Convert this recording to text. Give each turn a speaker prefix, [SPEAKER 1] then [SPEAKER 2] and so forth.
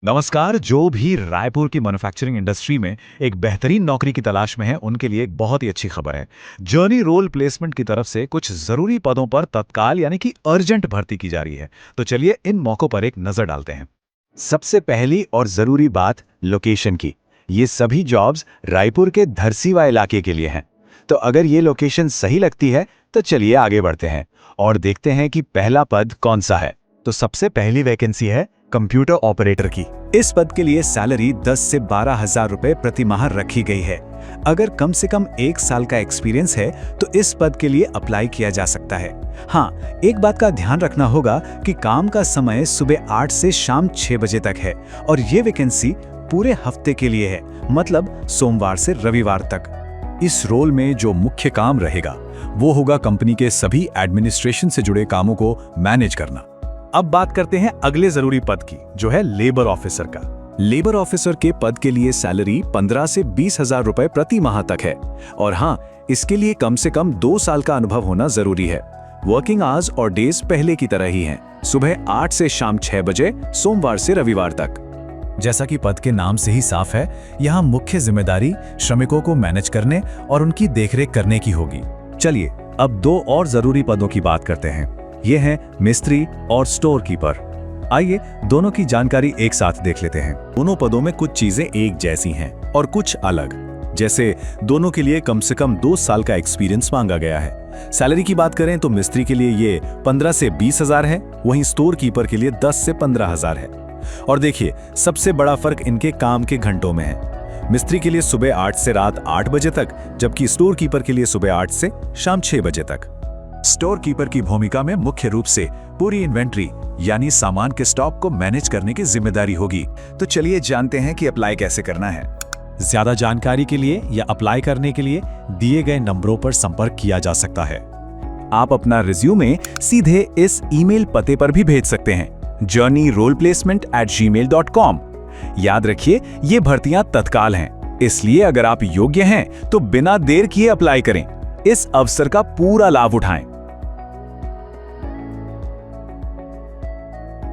[SPEAKER 1] नमस्कार। जो भी रायपुर की मैन्युफैक्चरिंग इंडस्ट्री में एक बेहतरीन नौकरी की तलाश में है, उनके लिए एक बहुत ही अच्छी खबर है। जर्नी रोल प्लेसमेंट की तरफ से कुछ ज़रूरी पदों पर तत्काल यानी कि अर्जेंट भर्ती की जा रही है। तो चलिए इन मौकों पर एक नज़र डालते हैं।
[SPEAKER 2] सबसे पहली और जरूरी बात लोकेशन की। ये सभी जॉब्स रायपुर के धरसीवा इलाके के लिए हैं। तो अगर ये लोकेशन सही लगती है तो चलिए आगे बढ़ते हैं और देखते हैं कि पहला पद कौन सा है।
[SPEAKER 1] तो सबसे पहली वैकेंसी है कंप्यूटर ऑपरेटर की।
[SPEAKER 2] इस पद के लिए सैलरी 10 से 12,000 रुपए प्रति माह रखी गई है। अगर कम से कम 1 साल का एक्सपीरियंस है तो इस पद के लिए अप्लाई किया जा सकता है। हाँ, एक बात का ध्यान रखना होगा कि काम का समय सुबह 8 से शाम 6 बजे तक है और ये वैकेंसी पूरे हफ्ते के लिए है, मतलब सोमवार से रविवार तक।
[SPEAKER 3] इस रोल में जो मुख्य काम रहेगा वो होगा कंपनी के सभी एडमिनिस्ट्रेशन से जुड़े कामों को मैनेज करना।
[SPEAKER 1] अब बात करते हैं अगले जरूरी पद की, जो है लेबर ऑफिसर का।
[SPEAKER 3] लेबर ऑफिसर के पद के लिए सैलरी 15 से 20,000 रुपए प्रति माह तक है और हाँ, इसके लिए कम से कम 2 साल का अनुभव होना जरूरी है। वर्किंग आवर्स और डेज पहले की तरह ही हैं, सुबह 8 से शाम 6 बजे, सोमवार से रविवार तक।
[SPEAKER 4] जैसा कि पद के नाम से ही साफ है, यहाँ मुख्य जिम्मेदारी श्रमिकों को मैनेज करने और उनकी देखरेख करने की होगी।
[SPEAKER 3] चलिए अब 2 और जरूरी पदों की बात करते हैं। ये हैं मिस्त्री और स्टोर कीपर। आइए दोनों की जानकारी एक साथ देख लेते हैं। दोनों पदों में कुछ चीजें एक जैसी हैं और कुछ अलग। जैसे दोनों के लिए कम से कम 2 साल का एक्सपीरियंस मांगा गया है। सैलरी की बात करें तो मिस्त्री के लिए ये 15 से 20,000 है, वहीं स्टोर कीपर के लिए 10 से 15,000 है। और देखिए, सबसे बड़ा फर्क इनके काम के घंटों में है। मिस्त्री के लिए सुबह 8 से रात 8 बजे तक, जबकि स्टोर कीपर के लिए सुबह 8 से शाम 6 बजे तक। स्टोर कीपर की भूमिका में मुख्य रूप से पूरी इन्वेंट्री यानी सामान के स्टॉक को मैनेज करने की जिम्मेदारी होगी।
[SPEAKER 2] तो चलिए जानते हैं कि अप्लाई कैसे करना है।
[SPEAKER 4] ज्यादा जानकारी के लिए या अप्लाई करने के लिए दिए गए नंबरों पर संपर्क किया जा सकता है।
[SPEAKER 2] आप अपना रिज्यूमे सीधे इस ईमेल पते पर भी भेज सकते हैं, journeyroleplacement@gmail.com। याद रखिए, ये भर्तियां तत्काल हैं, इसलिए अगर आप योग्य हैं तो बिना देर किए अप्लाई करें। इस अवसर का पूरा लाभ उठाएं।